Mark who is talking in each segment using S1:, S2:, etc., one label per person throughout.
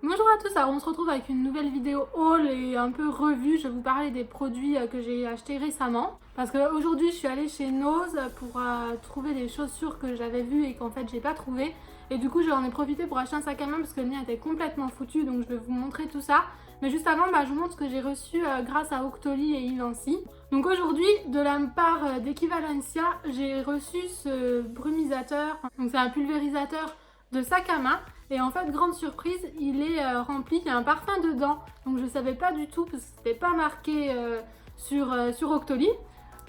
S1: Bonjour à tous, alors on se retrouve avec une nouvelle vidéo haul et un peu revue. Je vais vous parler des produits que j'ai achetés récemment. Parce qu'aujourd'hui je suis allée chez Nose pour trouver des chaussures que j'avais vues et qu'en fait j'ai pas trouvé. Et du coup j'en ai profité pour acheter un sac à main parce que le mien était complètement foutu, donc je vais vous montrer tout ça. Mais juste avant, je vous montre ce que j'ai reçu grâce à Octoly et Ivancy. Donc aujourd'hui, de la part d'Equivalencia, j'ai reçu ce brumisateur. Donc c'est un pulvérisateur de sac à main. Et en fait, grande surprise, il est rempli, il y a un parfum dedans. Donc je ne savais pas du tout parce que c'était pas marqué sur Octoly.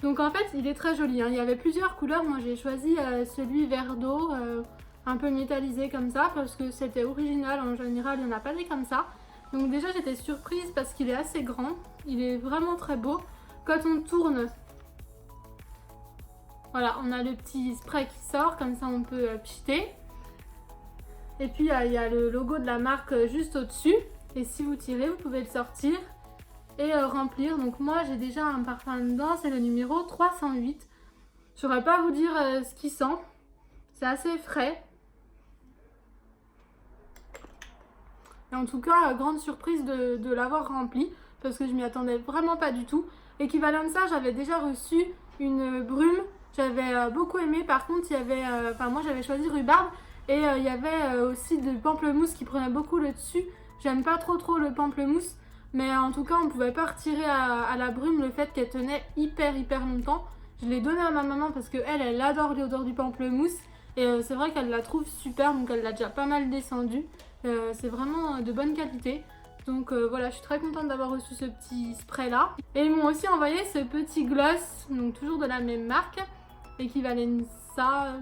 S1: Donc en fait, il est très joli, hein. Il y avait plusieurs couleurs. Moi j'ai choisi celui vert d'eau, un peu métallisé comme ça, parce que c'était original. En général, il n'y en a pas des comme ça. Donc déjà j'étais surprise parce qu'il est assez grand. Il est vraiment très beau. Quand on tourne, voilà, on a le petit spray qui sort, comme ça on peut pchiter. Et puis il y a le logo de la marque juste au-dessus. Et si vous tirez, vous pouvez le sortir et remplir. Donc moi j'ai déjà un parfum dedans, c'est le numéro 308. Je saurais pas vous dire ce qu'il sent. C'est assez frais. Et en tout cas, grande surprise de l'avoir rempli parce que je m'y attendais vraiment pas du tout. Équivalent de ça, j'avais déjà reçu une brume. J'avais beaucoup aimé. Par contre, il y avait, moi j'avais choisi rhubarbe. Et il y avait aussi du pamplemousse qui prenait beaucoup le dessus. J'aime pas trop le pamplemousse. Mais en tout cas, on pouvait pas retirer à la brume le fait qu'elle tenait hyper longtemps. Je l'ai donné à ma maman parce qu'elle adore l'odeur du pamplemousse. Et c'est vrai qu'elle la trouve super, donc elle l'a déjà pas mal descendu. C'est vraiment de bonne qualité. Donc voilà, je suis très contente d'avoir reçu ce petit spray là. Et ils m'ont aussi envoyé ce petit gloss, donc toujours de la même marque. Equivalenza,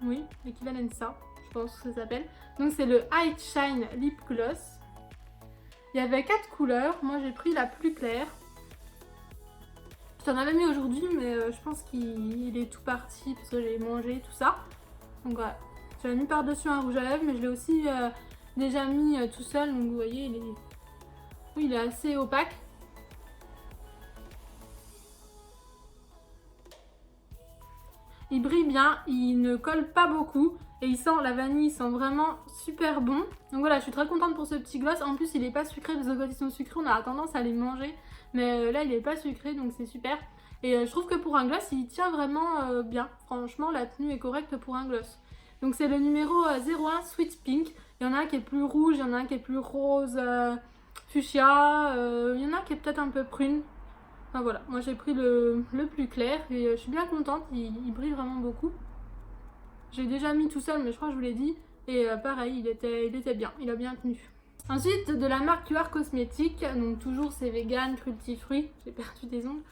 S1: oui, Equivalenza, je pense que ça s'appelle. Donc c'est le High Shine Lip Gloss. Il y avait 4 couleurs, moi j'ai pris la plus claire. Je t'en avais mis aujourd'hui, mais je pense qu'il est tout parti parce que j'ai mangé tout ça. Donc voilà, j'avais mis par-dessus un rouge à lèvres, mais je l'ai aussi déjà mis tout seul. Donc vous voyez, il est assez opaque. Il brille bien, il ne colle pas beaucoup et il sent la vanille, il sent vraiment super bon. Donc voilà, je suis très contente pour ce petit gloss. En plus, il n'est pas sucré parce que quand ils sont sucrés, on a tendance à les manger. Mais là, il n'est pas sucré, donc c'est super. Et je trouve que pour un gloss, il tient vraiment bien. Franchement, la tenue est correcte pour un gloss. Donc c'est le numéro 01 Sweet Pink. Il y en a un qui est plus rouge, il y en a un qui est plus rose fuchsia. Il y en a un qui est peut-être un peu prune. Enfin voilà, moi j'ai pris le plus clair et je suis bien contente, il brille vraiment beaucoup. J'ai déjà mis tout seul, mais je crois que je vous l'ai dit. Et pareil, il était bien, il a bien tenu. Ensuite, de la marque QR Cosmétiques, donc toujours c'est vegan, cruelty-free, j'ai perdu des ongles.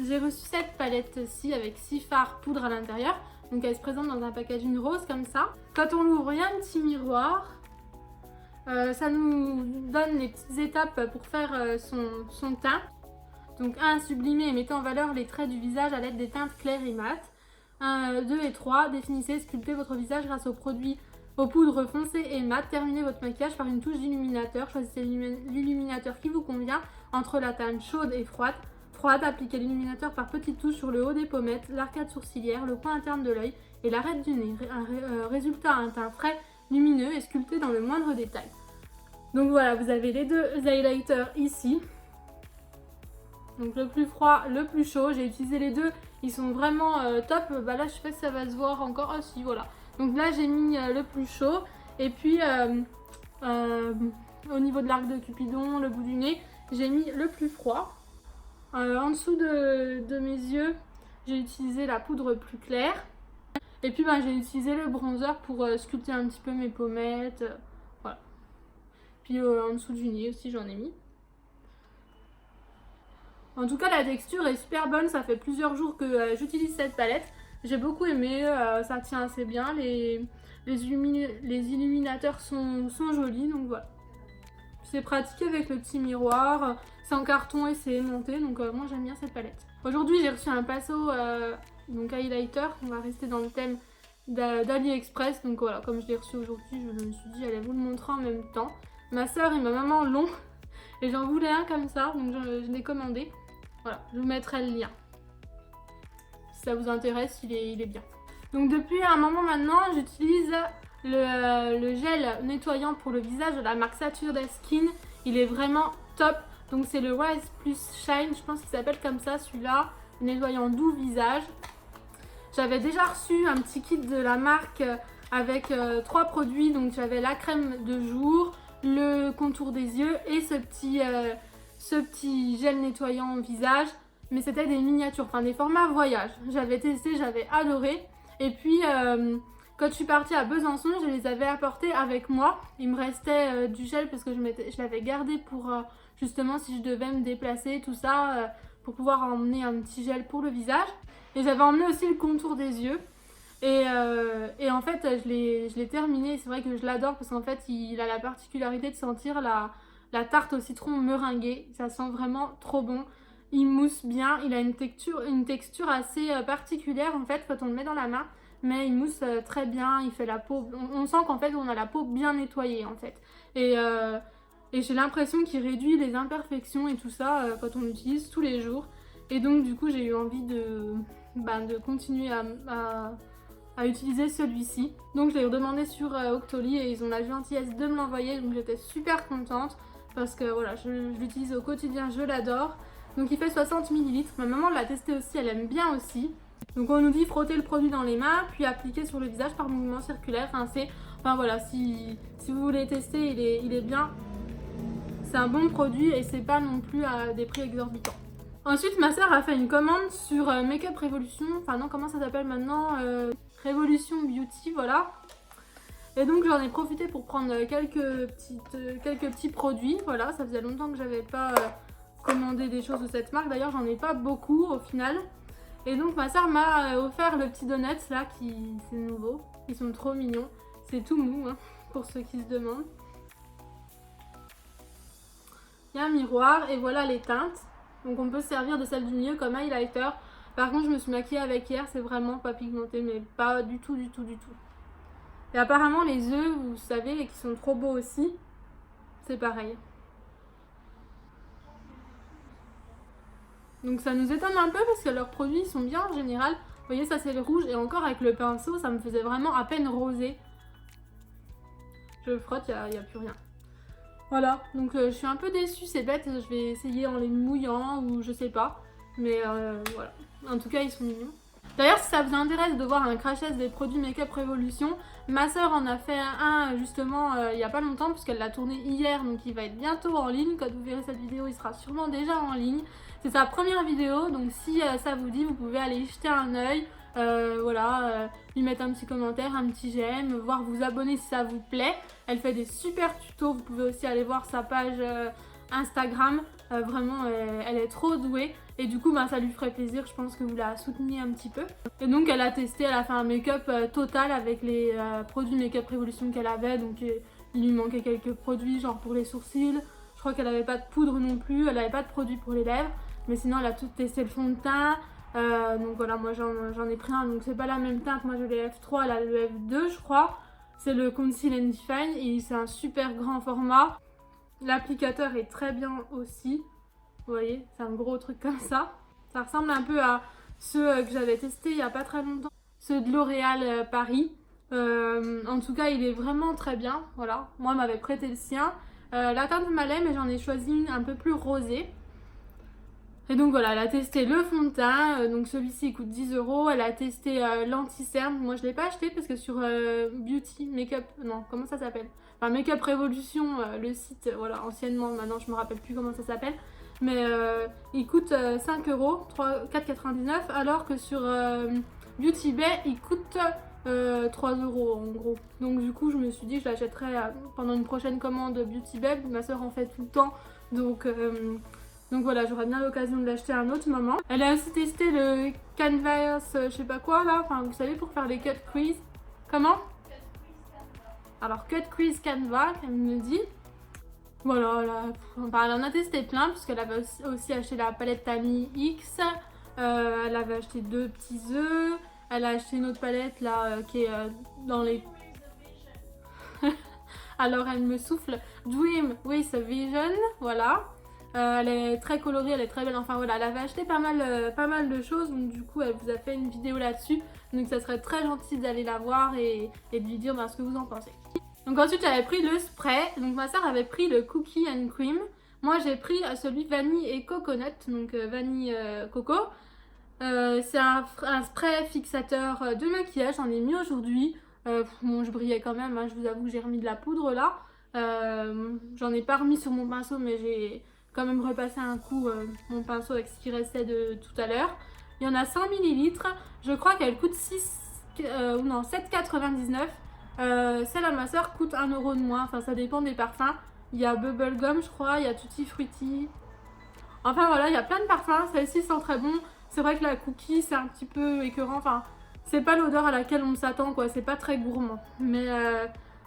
S1: J'ai reçu cette palette-ci avec 6 fards poudre à l'intérieur. Donc elle se présente dans un packaging rose comme ça. Quand on l'ouvre, il y a un petit miroir. Ça nous donne les petites étapes pour faire son teint. Donc 1. Sublimer et mettez en valeur les traits du visage à l'aide des teintes claires et mates. 2 et 3. Définissez et sculptez votre visage grâce aux poudres foncées et mates. Terminez votre maquillage par une touche d'illuminateur. Choisissez l'illuminateur qui vous convient entre la teinte chaude et froide. Appliquez l'illuminateur par petites touches sur le haut des pommettes, l'arcade sourcilière, le coin interne de l'œil et l'arête du nez. Résultat, un teint frais, lumineux et sculpté dans le moindre détail. Donc voilà, vous avez les deux highlighters ici. Donc le plus froid, le plus chaud, j'ai utilisé les deux, ils sont vraiment top. Là je sais pas si ça va se voir encore, ah si voilà. Donc là j'ai mis le plus chaud et puis au niveau de l'arc de Cupidon, le bout du nez, j'ai mis le plus froid. En dessous de mes yeux, j'ai utilisé la poudre plus claire. Et puis j'ai utilisé le bronzer pour sculpter un petit peu mes pommettes, voilà. Puis en dessous du nez aussi j'en ai mis. En tout cas, la texture est super bonne, ça fait plusieurs jours que j'utilise cette palette. J'ai beaucoup aimé, ça tient assez bien, les illuminateurs sont jolis, donc voilà. C'est pratique avec le petit miroir, c'est en carton et c'est aimanté, donc moi j'aime bien cette palette. Aujourd'hui, j'ai reçu un pinceau donc highlighter, on va rester dans le thème d'AliExpress, donc voilà, comme je l'ai reçu aujourd'hui, je me suis dit j'allais vous le montrer en même temps. Ma soeur et ma maman l'ont et j'en voulais un comme ça, donc je l'ai commandé. Voilà, je vous mettrai le lien. Si ça vous intéresse, il est bien. Donc depuis un moment maintenant, j'utilise le gel nettoyant pour le visage de la marque Saturday Skin. Il est vraiment top. Donc c'est le Rise Plus Shine, je pense qu'il s'appelle comme ça celui-là. Nettoyant doux visage. J'avais déjà reçu un petit kit de la marque avec 3 produits. Donc j'avais la crème de jour, le contour des yeux et ce petit gel nettoyant visage. Mais c'était des miniatures, enfin des formats voyage. J'avais testé, j'avais adoré. Et puis quand je suis partie à Besançon, je les avais apportés avec moi. Il me restait du gel parce que je l'avais gardé pour justement si je devais me déplacer, tout ça, pour pouvoir emmener un petit gel pour le visage. Et j'avais emmené aussi le contour des yeux. Et en fait, je l'ai terminé. C'est vrai que je l'adore parce qu'en fait, il a la particularité de sentir la tarte au citron meringuée. Ça sent vraiment trop bon. Il mousse bien. Il a une texture assez particulière en fait quand on le met dans la main. Mais il mousse très bien. Il fait la peau. On sent qu'en fait, on a la peau bien nettoyée en fait. Et j'ai l'impression qu'il réduit les imperfections et tout ça quand on l'utilise tous les jours. Et donc du coup, j'ai eu envie de continuer à utiliser celui-ci. Donc je l'ai redemandé sur Octoly et ils ont la gentillesse de me l'envoyer. Donc j'étais super contente parce que voilà, je l'utilise au quotidien, je l'adore. Donc il fait 60 ml. Ma maman l'a testé aussi, elle aime bien aussi. Donc on nous dit frotter le produit dans les mains, puis appliquer sur le visage par mouvement circulaire. Enfin voilà, si vous voulez tester, il est bien. C'est un bon produit et c'est pas non plus à des prix exorbitants. Ensuite, ma soeur a fait une commande sur Makeup Revolution. Enfin non, comment ça s'appelle maintenant, Revolution Beauty, voilà. Et donc j'en ai profité pour prendre quelques petits produits. Voilà, ça faisait longtemps que j'avais pas commandé des choses de cette marque. D'ailleurs, j'en ai pas beaucoup au final. Et donc ma soeur m'a offert le petit donut là, c'est nouveau. Ils sont trop mignons. C'est tout mou, hein, pour ceux qui se demandent. Il y a un miroir et voilà les teintes. Donc on peut se servir de celle du milieu comme highlighter. Par contre, je me suis maquillée avec hier, c'est vraiment pas pigmenté, mais pas du tout, du tout, du tout. Et apparemment les œufs, vous savez, qui sont trop beaux aussi, c'est pareil. Donc ça nous étonne un peu parce que leurs produits sont bien en général. Vous voyez, ça c'est le rouge et encore avec le pinceau, ça me faisait vraiment à peine rosé. Je frotte, il n'y a plus rien. Voilà, donc je suis un peu déçue, c'est bête, je vais essayer en les mouillant ou je sais pas. Mais voilà, en tout cas ils sont mignons. D'ailleurs, si ça vous intéresse de voir un crash test des produits Makeup Revolution, ma soeur en a fait un justement il y a pas longtemps puisqu'elle l'a tourné hier, donc il va être bientôt en ligne. Quand vous verrez cette vidéo, il sera sûrement déjà en ligne. C'est sa première vidéo, donc si ça vous dit, vous pouvez aller y jeter un œil. Voilà, lui mettre un petit commentaire, un petit j'aime, voir vous abonner si ça vous plaît. Elle fait des super tutos, vous pouvez aussi aller voir sa page Instagram. Vraiment, elle est trop douée. Et du coup, ça lui ferait plaisir, je pense que vous la souteniez un petit peu. Et donc, elle a testé, elle a fait un make-up total avec les produits Makeup Revolution qu'elle avait. Donc, il lui manquait quelques produits, genre pour les sourcils. Je crois qu'elle n'avait pas de poudre non plus, elle n'avait pas de produit pour les lèvres. Mais sinon, elle a tout testé, le fond de teint. Donc voilà, moi j'en ai pris un, donc c'est pas la même teinte. Moi j'ai le F3, elle a le F2, je crois. C'est le Conceal and Define et c'est un super grand format. L'applicateur est très bien aussi. Vous voyez, c'est un gros truc comme ça. Ça ressemble un peu à ceux que j'avais testés il y a pas très longtemps. Ceux de L'Oréal Paris. En tout cas, il est vraiment très bien. Voilà, moi m'avait prêté le sien. La teinte m'allait, mais j'en ai choisi une un peu plus rosée. Et donc voilà, elle a testé le fond de teint, donc celui-ci il coûte 10 €. Elle a testé l'anti-cerne. Moi je l'ai pas acheté parce que sur Beauty, Makeup, non, comment ça s'appelle, enfin Makeup Revolution, le site, voilà, anciennement, maintenant je me rappelle plus comment ça s'appelle. Mais il coûte 5 €, 4,99 €, alors que sur Beauty Bay il coûte 3 € en gros. Donc du coup je me suis dit que je l'achèterais pendant une prochaine commande Beauty Bay. Ma soeur en fait tout le temps, donc voilà, j'aurais bien l'occasion de l'acheter à un autre moment. Elle a aussi testé le Canvas, je sais pas quoi là, enfin vous savez, pour faire les cut crease. Comment? Alors cut crease Canvas, elle me dit. Voilà, elle en a testé plein puisqu'elle avait aussi acheté la palette Tami X. Elle avait acheté 2 petits œufs. Elle a acheté une autre palette là qui est dans les... Alors elle me souffle Dream with a Vision, voilà. Elle est très colorée, elle est très belle. Enfin voilà, elle avait acheté pas mal de choses. Donc du coup, elle vous a fait une vidéo là-dessus. Donc ça serait très gentil d'aller la voir et de lui dire ce que vous en pensez. Donc ensuite, j'avais pris le spray. Donc ma soeur avait pris le Cookie and Cream. Moi, j'ai pris celui vanille et coconut. Donc vanille coco. C'est un spray fixateur de maquillage. J'en ai mis aujourd'hui. Bon, je brillais quand même. Hein, je vous avoue que j'ai remis de la poudre là. J'en ai pas remis sur mon pinceau, mais j'ai quand même repassé un coup mon pinceau avec ce qui restait de tout à l'heure. Il y en a 100 ml. Je crois qu'elle coûte 7,99 €. Celle à ma soeur coûte 1 € de moins. Enfin, ça dépend des parfums. Il y a Bubblegum, je crois. Il y a Tutti Frutti. Enfin voilà, il y a plein de parfums. Celle-ci sent très bon. C'est vrai que la cookie, c'est un petit peu écœurant. Enfin, c'est pas l'odeur à laquelle on s'attend, quoi. C'est pas très gourmand. Mais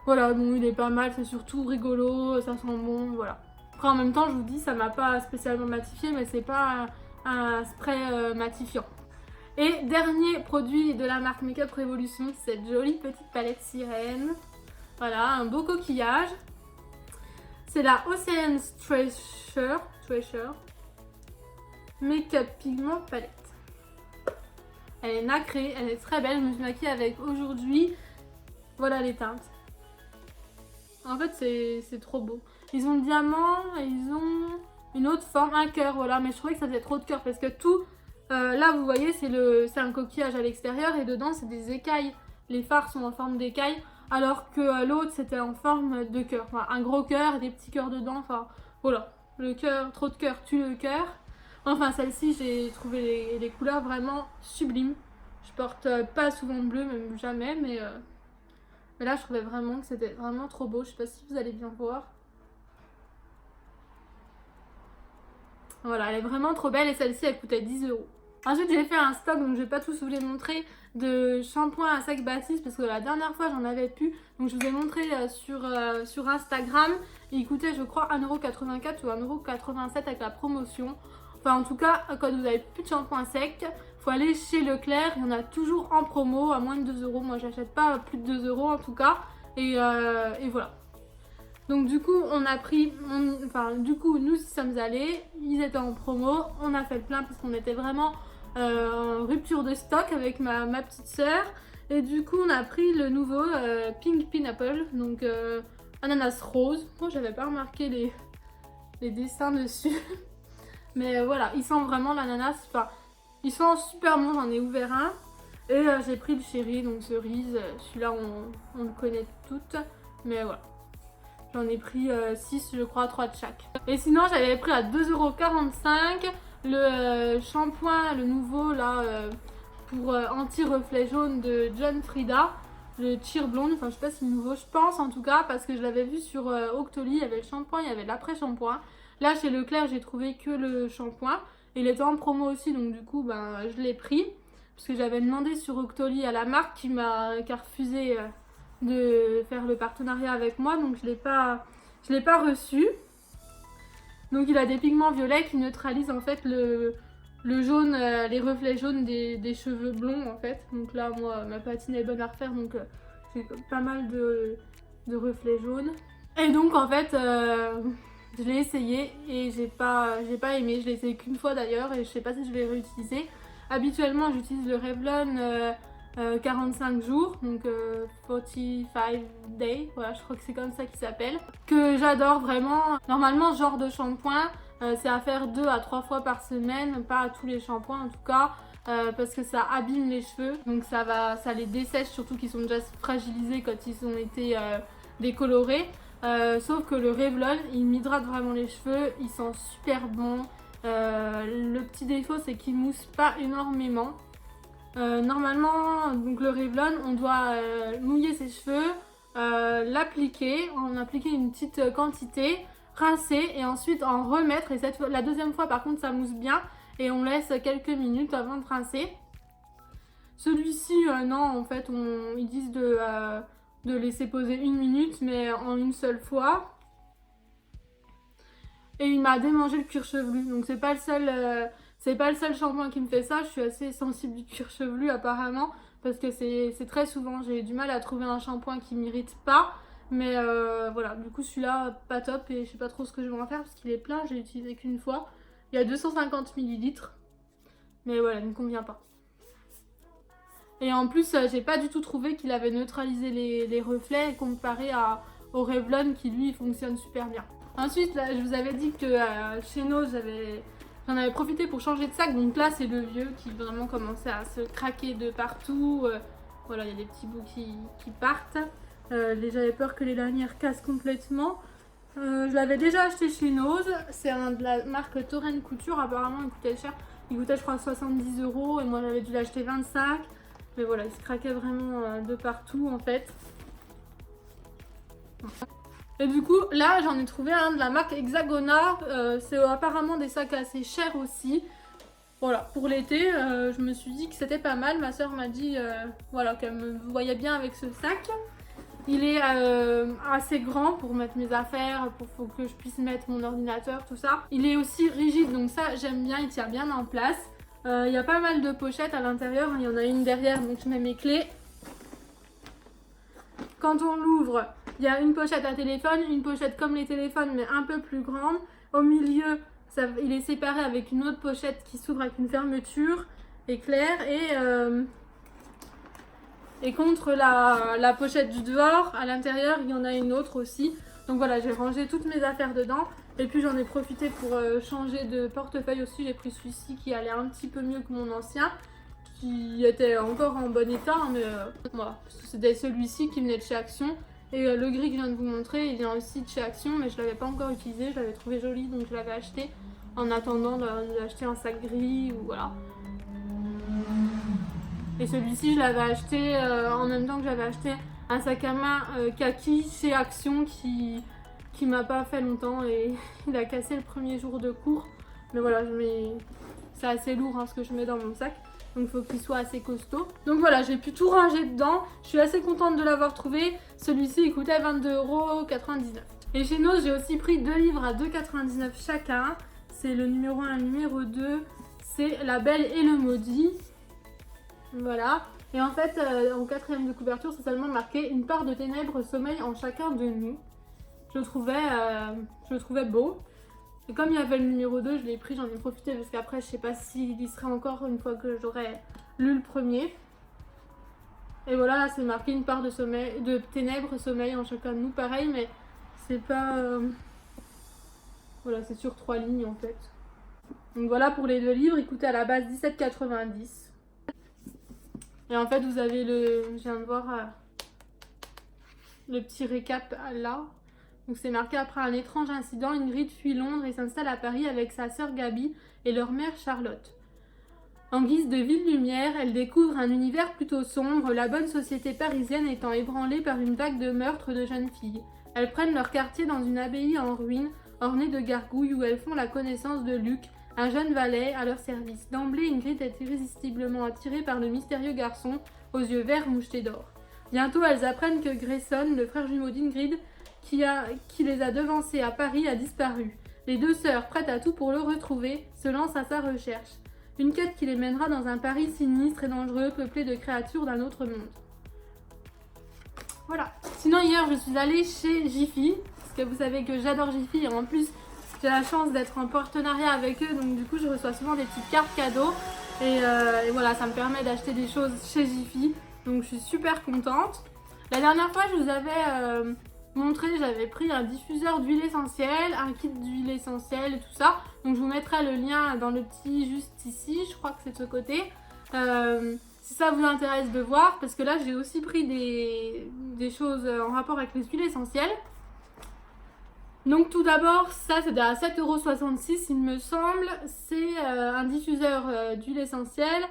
S1: voilà, bon, il est pas mal. C'est surtout rigolo. Ça sent bon, voilà. Après, en même temps, je vous dis, ça m'a pas spécialement matifié, mais c'est pas un spray matifiant. Et dernier produit de la marque Makeup Revolution, cette jolie petite palette sirène. Voilà, un beau coquillage. C'est la Ocean's Treasure Makeup Pigment Palette. Elle est nacrée, elle est très belle. Je me suis maquillée avec aujourd'hui. Voilà les teintes. En fait, c'est trop beau. Ils ont le diamant et ils ont une autre forme, un cœur, voilà. Mais je trouvais que ça faisait trop de cœur parce que tout... là, vous voyez, c'est un coquillage à l'extérieur et dedans, c'est des écailles. Les fards sont en forme d'écailles, alors que l'autre, c'était en forme de cœur. Enfin, un gros cœur et des petits cœurs dedans. Enfin, voilà. Le cœur, trop de cœur tue le cœur. Enfin, celle-ci, j'ai trouvé les couleurs vraiment sublimes. Je porte pas souvent de bleu, même jamais, mais là, je trouvais vraiment que c'était vraiment trop beau. Je sais pas si vous allez bien voir. Voilà, elle est vraiment trop belle et celle-ci, elle coûtait 10 €. Ensuite, j'ai fait un stock, donc je vais pas tous vous les montrer, de shampoing à sac Batiste parce que la dernière fois, j'en avais plus. Donc, je vous ai montré sur Instagram. Il coûtait, je crois, 1,84 € ou 1,87 € avec la promotion. Enfin, en tout cas, quand vous avez plus de shampoing sec, faut aller chez Leclerc. Il y en a toujours en promo à moins de 2 €. Moi, j'achète pas plus de 2 € en tout cas. Et voilà. Donc du coup, on a pris, du coup, nous y sommes allés, ils étaient en promo, on a fait le plein parce qu'on était vraiment en rupture de stock avec ma petite sœur. Et du coup, on a pris le nouveau Pink Pineapple, donc ananas rose. Moi, j'avais pas remarqué les dessins dessus. Mais voilà, il sent vraiment l'ananas, enfin, il sent super bon, j'en ai ouvert un. Et j'ai pris le chéri, donc cerise, celui-là, on le connaît toutes, mais voilà. J'en ai pris 6, je crois, 3 de chaque. Et sinon, j'avais pris à 2,45 € le shampoing, le nouveau, là, pour anti-reflet jaune de John Frieda. Le Cheer Blonde, enfin, je sais pas si c'est nouveau, je pense en tout cas, parce que je l'avais vu sur Octoly, il y avait le shampoing, il y avait l'après-shampoing. Là, chez Leclerc, j'ai trouvé que le shampoing. Il était en promo aussi, donc du coup, je l'ai pris. Parce que j'avais demandé sur Octoly à la marque qui a refusé... de faire le partenariat avec moi, donc je l'ai pas reçu. Donc il a des pigments violets qui neutralisent en fait le jaune, les reflets jaunes des cheveux blonds en fait. Donc là moi ma patine est bonne à refaire, donc j'ai pas mal de reflets jaunes. Et donc en fait je l'ai essayé et j'ai pas aimé. Je l'ai essayé qu'une fois d'ailleurs et je sais pas si je vais réutiliser. Habituellement j'utilise le Revlon 45 jours, donc 45 days, voilà, je crois que c'est comme ça qu'il s'appelle, que j'adore vraiment. Normalement, ce genre de shampoing, c'est à faire 2 à 3 fois par semaine, pas à tous les shampoings en tout cas, parce que ça abîme les cheveux, donc ça les dessèche, surtout qu'ils sont déjà fragilisés quand ils ont été décolorés. Sauf que le Revlon, il m'hydrate vraiment les cheveux, il sent super bon. Le petit défaut, c'est qu'il mousse pas énormément. Normalement, donc le Revlon, on doit mouiller ses cheveux, l'appliquer, en appliquer une petite quantité, rincer et ensuite en remettre. Et la deuxième fois, par contre, ça mousse bien et on laisse quelques minutes avant de rincer. Celui-ci, non, en fait, ils disent de laisser poser 1 minute, mais en une seule fois. Et il m'a démangé le cuir chevelu, donc c'est pas le seul shampoing qui me fait ça. Je suis assez sensible du cuir chevelu apparemment, parce que c'est très souvent, j'ai du mal à trouver un shampoing qui m'irrite pas. Mais voilà, du coup celui-là pas top et je sais pas trop ce que je vais en faire parce qu'il est plein, j'ai utilisé qu'une fois. Il y a 250 millilitres, mais voilà, il ne me convient pas. Et en plus, j'ai pas du tout trouvé qu'il avait neutralisé les reflets comparé au Revlon qui lui fonctionne super bien. Ensuite, là, je vous avais dit que chez Nose, j'en avais profité pour changer de sac. Donc là, c'est le vieux qui vraiment commençait à se craquer de partout. Voilà, il y a des petits bouts qui partent. J'avais peur que les lanières cassent complètement. Je l'avais déjà acheté chez Nose. C'est de la marque Touraine Couture. Apparemment, il coûtait cher. Il coûtait, je crois, 70 € et moi, j'avais dû l'acheter 25. Mais voilà, il se craquait vraiment de partout en fait. Et du coup, là, j'en ai trouvé un de la marque Hexagona. C'est apparemment des sacs assez chers aussi. Voilà, pour l'été, je me suis dit que c'était pas mal. Ma soeur m'a dit voilà, qu'elle me voyait bien avec ce sac. Il est assez grand pour mettre mes affaires, faut que je puisse mettre mon ordinateur, tout ça. Il est aussi rigide, donc ça, j'aime bien, il tient bien en place. Il y a pas mal de pochettes à l'intérieur, il y en a une derrière, donc je mets mes clés. Quand on l'ouvre, il y a une pochette à téléphone, une pochette comme les téléphones, mais un peu plus grande. Au milieu, il est séparé avec une autre pochette qui s'ouvre avec une fermeture éclair. Et contre la pochette du dehors, à l'intérieur, il y en a une autre aussi. Donc voilà, j'ai rangé toutes mes affaires dedans. Et puis j'en ai profité pour changer de portefeuille aussi. J'ai pris celui-ci qui allait un petit peu mieux que mon ancien, qui était encore en bon état. Mais voilà, c'était celui-ci qui venait de chez Action. Et le gris que je viens de vous montrer, il vient aussi de chez Action, mais je ne l'avais pas encore utilisé. Je l'avais trouvé joli, donc je l'avais acheté en attendant d'acheter un sac gris ou voilà. Et celui-ci, je l'avais acheté en même temps que j'avais acheté un sac à main kaki chez Action qui m'a pas fait longtemps et il a cassé le premier jour de cours. Mais voilà, c'est assez lourd ce que je mets dans mon sac. Donc il faut qu'il soit assez costaud. Donc voilà, j'ai pu tout ranger dedans. Je suis assez contente de l'avoir trouvé. Celui-ci, il coûtait 22,99 €. Et chez Nose, j'ai aussi pris 2 livres à 2,99 € chacun. C'est le numéro 1 et le numéro 2. C'est La Belle et le Maudit. Voilà. Et en fait, en 4e de couverture, c'est seulement marqué « Une part de ténèbres sommeille en chacun de nous ». Je le trouvais beau. Et comme il y avait le numéro 2, je l'ai pris, j'en ai profité parce qu'après, je sais pas s'il y serait encore une fois que j'aurais lu le premier. Et voilà, là, c'est marqué « Une part de ténèbres sommeille en chacun de nous ». Pareil, mais c'est pas... Voilà, c'est sur 3 lignes en fait. Donc voilà pour les 2 livres, ils coûtaient à la base 17,90 €. Et en fait, vous avez je viens de voir le petit récap là. Donc c'est marqué: après un étrange incident, Ingrid fuit Londres et s'installe à Paris avec sa sœur Gaby et leur mère Charlotte. En guise de ville lumière, elle découvre un univers plutôt sombre, la bonne société parisienne étant ébranlée par une vague de meurtres de jeunes filles. Elles prennent leur quartier dans une abbaye en ruine, ornée de gargouilles où elles font la connaissance de Luc, un jeune valet à leur service. D'emblée, Ingrid est irrésistiblement attirée par le mystérieux garçon aux yeux verts mouchetés d'or. Bientôt, elles apprennent que Grayson, le frère jumeau d'Ingrid, qui les a devancées à Paris, a disparu. Les 2 sœurs, prêtes à tout pour le retrouver, se lancent à sa recherche. Une quête qui les mènera dans un Paris sinistre et dangereux, peuplé de créatures d'un autre monde. Voilà. Sinon, hier, je suis allée chez Jiffy, parce que vous savez que j'adore Jiffy, et en plus, j'ai la chance d'être en partenariat avec eux, donc du coup je reçois souvent des petites cartes cadeaux et voilà, ça me permet d'acheter des choses chez Jiffy, donc je suis super contente. La dernière fois, je vous avais montré, j'avais pris un diffuseur d'huile essentielle, un kit d'huile essentielle et tout ça, donc je vous mettrai le lien dans le petit juste ici, je crois que c'est de ce côté. Si ça vous intéresse de voir, parce que là j'ai aussi pris des choses en rapport avec les huiles essentielles. Donc tout d'abord, ça c'était à 7,66 € il me semble. C'est un diffuseur d'huile essentielle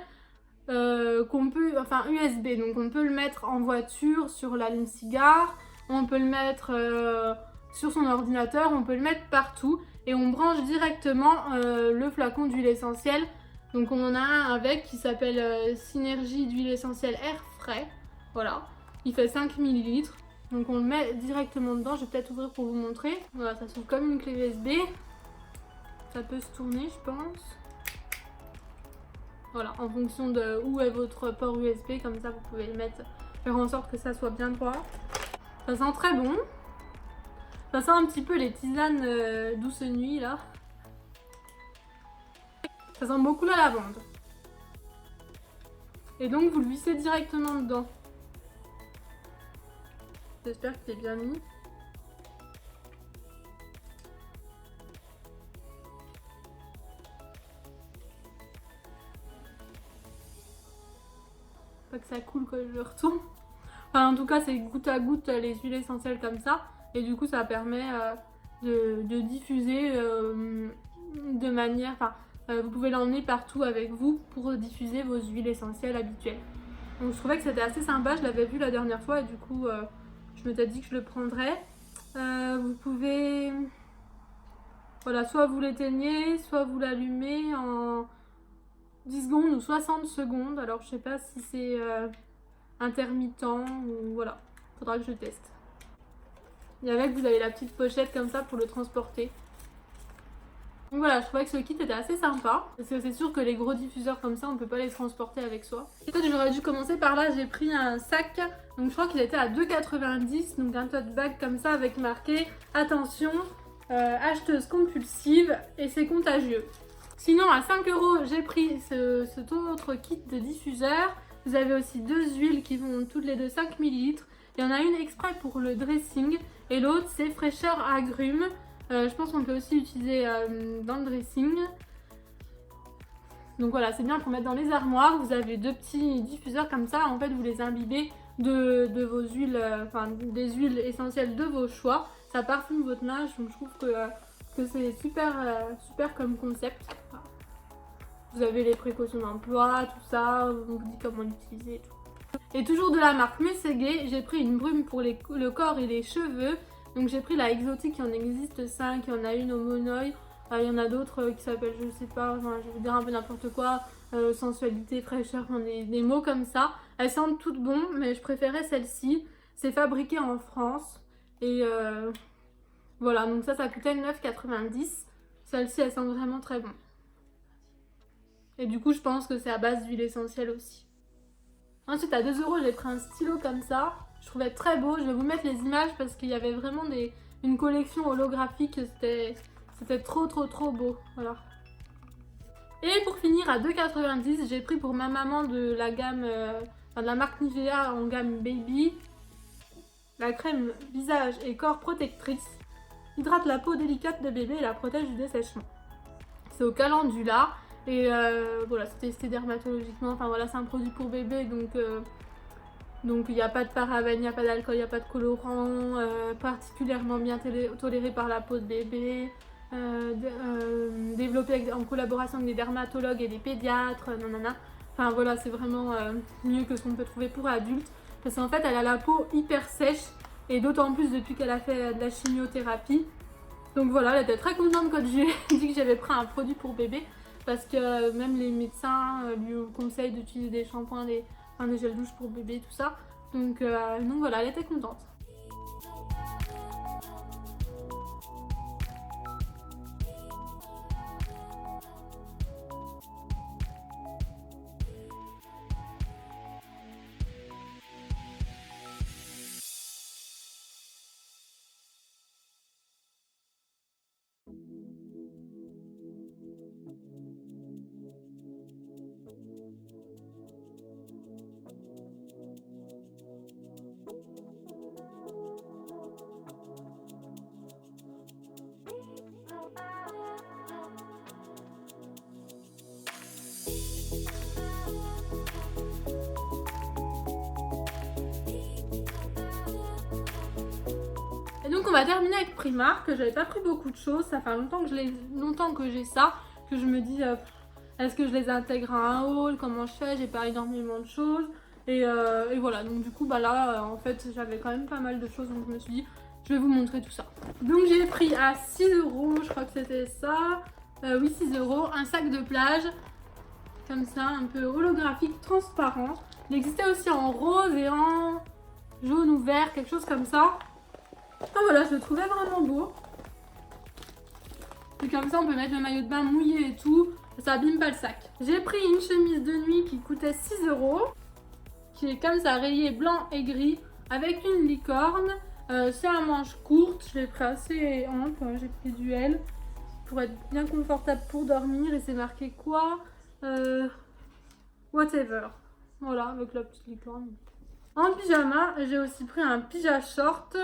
S1: enfin USB, donc on peut le mettre en voiture, sur l'allume-cigare, on peut le mettre sur son ordinateur, on peut le mettre partout et on branche directement le flacon d'huile essentielle. Donc on en a un avec qui s'appelle Synergie d'huile essentielle Air Frais. Voilà, il fait 5 ml. Donc on le met directement dedans, je vais peut-être ouvrir pour vous montrer. Voilà, ça s'ouvre comme une clé USB. Ça peut se tourner, je pense. Voilà, en fonction de où est votre port USB, comme ça vous pouvez le mettre, faire en sorte que ça soit bien droit. Ça sent très bon. Ça sent un petit peu les tisanes douce nuit là. Ça sent beaucoup la lavande. Et donc vous le vissez directement dedans. J'espère que t'es bien mis. Pas que ça coule quand je le retourne. Enfin en tout cas c'est goutte à goutte les huiles essentielles comme ça. Et du coup ça permet de diffuser de manière... Enfin vous pouvez l'emmener partout avec vous pour diffuser vos huiles essentielles habituelles. Donc je trouvais que c'était assez sympa, je l'avais vu la dernière fois et du coup je m'étais dit que je le prendrais. Vous pouvez... Voilà, soit vous l'éteignez, soit vous l'allumez en 10 secondes ou 60 secondes. Alors je sais pas si c'est intermittent ou voilà, faudra que je teste. Et avec vous avez la petite pochette comme ça pour le transporter. Donc voilà, je trouvais que ce kit était assez sympa. Parce que c'est sûr que les gros diffuseurs comme ça, on peut pas les transporter avec soi. Peut-être j'aurais dû commencer par là, j'ai pris un sac. Donc je crois qu'il était à 2,90 €. Donc un tote bag comme ça avec marqué « Attention, acheteuse compulsive et c'est contagieux ». Sinon à 5 € j'ai pris cet autre kit de diffuseur. Vous avez aussi deux huiles qui vont toutes les deux 5 ml. Il y en a une exprès pour le dressing et l'autre c'est fraîcheur agrumes. Je pense qu'on peut aussi l'utiliser dans le dressing. Donc voilà, c'est bien pour mettre dans les armoires. Vous avez deux petits diffuseurs comme ça. En fait, vous les imbibez de vos huiles, enfin des huiles essentielles de vos choix. Ça parfume votre linge, donc je trouve que c'est super, super comme concept. Vous avez les précautions d'emploi, tout ça, on vous dit comment l'utiliser et tout. Et toujours de la marque Messeguet, j'ai pris une brume pour le corps et les cheveux. Donc j'ai pris la exotique, il y en existe 5, il y en a une au monoï, il y en a d'autres qui s'appellent, je sais pas, enfin, je vais vous dire un peu n'importe quoi, sensualité, fraîcheur, enfin, des mots comme ça. Elles sentent toutes bon, mais je préférais celle-ci. C'est fabriqué en France et voilà, donc ça coûtait 9,90 €. Celle-ci, elle sent vraiment très bon. Et du coup, je pense que c'est à base d'huile essentielle aussi. Ensuite, à 2 €, j'ai pris un stylo comme ça. Je trouvais très beau. Je vais vous mettre les images parce qu'il y avait vraiment une collection holographique. C'était trop beau. Voilà. Et pour finir, à 2,90 €, j'ai pris pour ma maman de la gamme, de la marque Nivea en gamme Baby, la crème visage et corps protectrice. Hydrate la peau délicate de bébé et la protège du dessèchement. C'est au calendula. Et voilà, c'est testé dermatologiquement. Enfin voilà, c'est un produit pour bébé donc il n'y a pas de parabènes, il n'y a pas d'alcool, il n'y a pas de colorant, particulièrement bien toléré par la peau de bébé, développé en collaboration avec des dermatologues et des pédiatres, nanana. Enfin voilà, c'est vraiment mieux que ce qu'on peut trouver pour adultes. Parce qu'en fait, elle a la peau hyper sèche et d'autant plus depuis qu'elle a fait de la chimiothérapie. Donc voilà, elle était très contente quand je lui ai dit que j'avais pris un produit pour bébé. Parce que même les médecins lui conseillent d'utiliser des shampoings, des gels douche pour bébé, tout ça. Donc voilà, elle était contente. Et donc on va terminer avec Primark. J'avais pas pris beaucoup de choses, ça fait longtemps que j'ai ça, que je me dis est-ce que je les intègre à un haul, comment je fais, j'ai pas énormément de choses. Et voilà, donc du coup bah là en fait j'avais quand même pas mal de choses, donc je me suis dit je vais vous montrer tout ça. Donc j'ai pris à 6 €, je crois que c'était ça, oui 6 €, un sac de plage, comme ça, un peu holographique, transparent. Il existait aussi en rose et en jaune ou vert, quelque chose comme ça. Ah voilà, je le trouvais vraiment beau. Et comme ça, on peut mettre le maillot de bain mouillé et tout. Ça abîme pas le sac. J'ai pris une chemise de nuit qui coûtait 6 €. Qui est comme ça, rayée blanc et gris. Avec une licorne. C'est un manche courte, je l'ai pris assez ample, j'ai pris du L pour être bien confortable pour dormir et c'est marqué quoi whatever. Voilà, avec la petite licorne. En pyjama, j'ai aussi pris un pyjama short.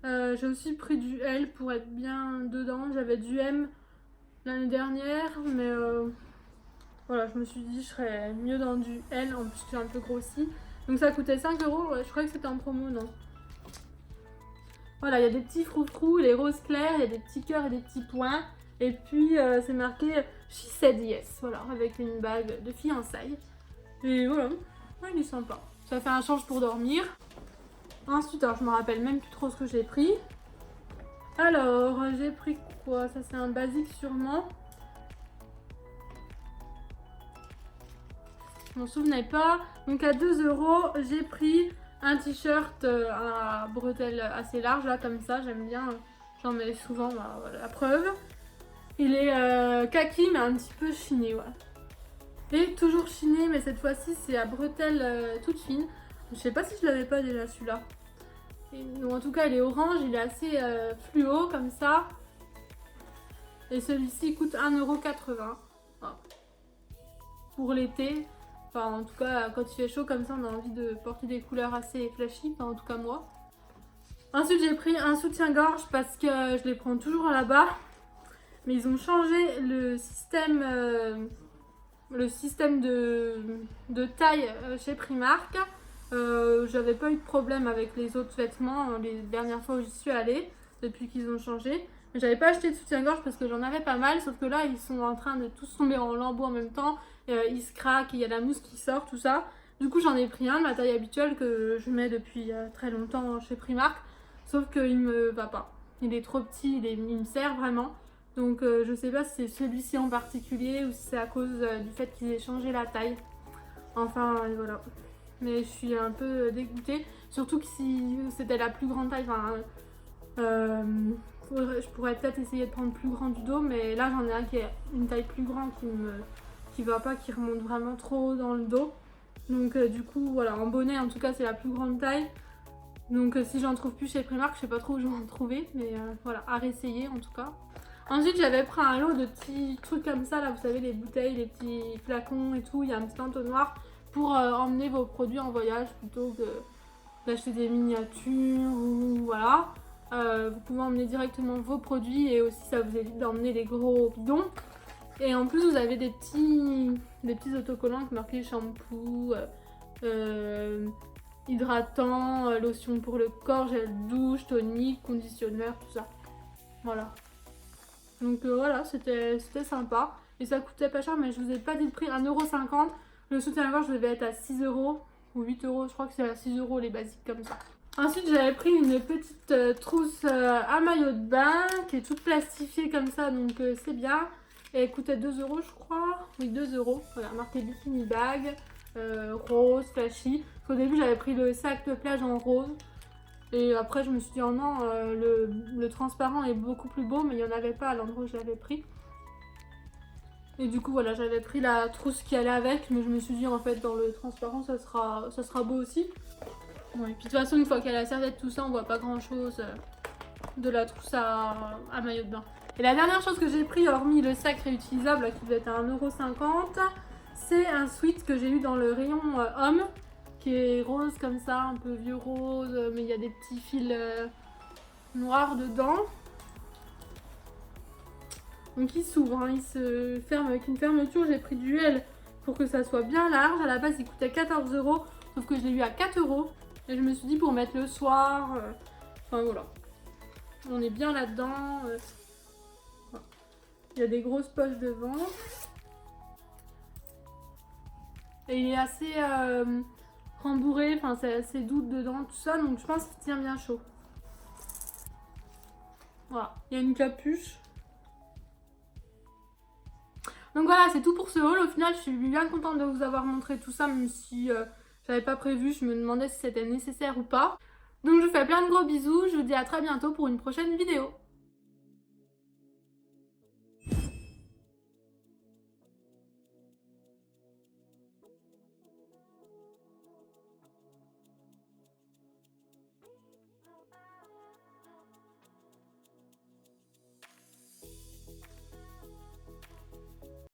S1: J'ai aussi pris du L pour être bien dedans. J'avais du M l'année dernière, mais voilà, je me suis dit je serais mieux dans du L, en plus j'ai un peu grossi. Donc ça coûtait 5 €, ouais, je croyais que c'était en promo, non. Voilà, il y a des petits froufrous, les roses clairs, il y a des petits cœurs et des petits points. Et puis c'est marqué She said yes, voilà, avec une bague de fiançailles. Et voilà, ouais, il est sympa. Ça fait un change pour dormir. Ensuite, alors je me rappelle même plus trop ce que j'ai pris. Alors, j'ai pris quoi? Ça c'est un basique sûrement. Je m'en souvenais pas. Donc à 2 €, j'ai pris un t-shirt à bretelles assez large, là comme ça, j'aime bien. J'en mets souvent, bah, voilà, la preuve. Il est kaki mais un petit peu chiné, ouais. Et toujours chiné, mais cette fois-ci c'est à bretelles toutes fines. Je sais pas si je l'avais pas déjà celui-là. En tout cas il est orange, il est assez fluo comme ça. Et celui-ci coûte 1,80 €. Voilà. Pour l'été. Enfin en tout cas quand il fait chaud comme ça on a envie de porter des couleurs assez flashy, enfin en tout cas moi. Ensuite j'ai pris un soutien-gorge parce que je les prends toujours là-bas. Mais ils ont changé le système de taille chez Primark. J'avais pas eu de problème avec les autres vêtements les dernières fois où j'y suis allée, depuis qu'ils ont changé. Mais j'avais pas acheté de soutien-gorge parce que j'en avais pas mal, sauf que là ils sont en train de tous tomber en lambeaux en même temps. Ils se craquent, il y a la mousse qui sort, tout ça. Du coup j'en ai pris un de ma taille habituelle que je mets depuis très longtemps chez Primark. Sauf qu'il me va pas. Il est trop petit, il me sert vraiment. Donc je sais pas si c'est celui-ci en particulier ou si c'est à cause du fait qu'ils aient changé la taille. Enfin voilà. Mais je suis un peu dégoûtée. Surtout que si c'était la plus grande taille, je pourrais peut-être essayer de prendre plus grand du dos. Mais là j'en ai un qui est une taille plus grande qui va pas, qui remonte vraiment trop haut dans le dos. Donc du coup voilà, en bonnet en tout cas c'est la plus grande taille. Donc si j'en trouve plus chez Primark, je sais pas trop où je vais en trouver. Mais voilà, à réessayer en tout cas. Ensuite j'avais pris un lot de petits trucs comme ça, là vous savez les bouteilles, les petits flacons et tout, il y a un petit entonnoir pour emmener vos produits en voyage plutôt que d'acheter des miniatures ou voilà. Vous pouvez emmener directement vos produits et aussi ça vous évite d'emmener les gros bidons. Et en plus vous avez des petits autocollants qui marquent shampoo, hydratant, lotion pour le corps, gel douche, tonique, conditionneur, tout ça. Voilà. Donc voilà, c'était sympa. Et ça coûtait pas cher, mais je vous ai pas dit le prix, 1,50 €. Le soutien-gorge devait être à 6 € ou 8 €. Je crois que c'est à 6 € les basiques comme ça. Ensuite, j'avais pris une petite trousse à maillot de bain qui est toute plastifiée comme ça, donc c'est bien. Et elle coûtait 2 € je crois. Oui, 2 €. Voilà, marqué bikini bag, rose, flashy. Au début, j'avais pris le sac de plage en rose. Et après je me suis dit oh non, le transparent est beaucoup plus beau, mais il n'y en avait pas à l'endroit où je l'avais pris. Et du coup voilà, j'avais pris la trousse qui allait avec, mais je me suis dit en fait dans le transparent ça sera beau aussi. Bon, et puis de toute façon une fois qu'elle a la serviette tout ça, on voit pas grand chose de la trousse à maillot de bain. Et la dernière chose que j'ai pris, hormis le sac réutilisable là, qui devait être à 1,50 €, c'est un sweat que j'ai eu dans le rayon homme, qui est rose comme ça, un peu vieux rose, mais il y a des petits fils noirs dedans. Donc il s'ouvre, hein, il se ferme avec une fermeture. J'ai pris du L pour que ça soit bien large. À la base il coûtait 14 €, sauf que je l'ai eu à 4 €. Et je me suis dit pour mettre le soir, enfin voilà. On est bien là-dedans. Voilà. Il y a des grosses poches devant. Et il est assez rembourré, enfin c'est assez doux dedans, tout ça, donc je pense qu'il tient bien chaud. Voilà, il y a une capuche. Donc voilà, c'est tout pour ce haul. Au final, je suis bien contente de vous avoir montré tout ça, même si j'avais pas prévu, je me demandais si c'était nécessaire ou pas. Donc je vous fais plein de gros bisous, je vous dis à très bientôt pour une prochaine vidéo.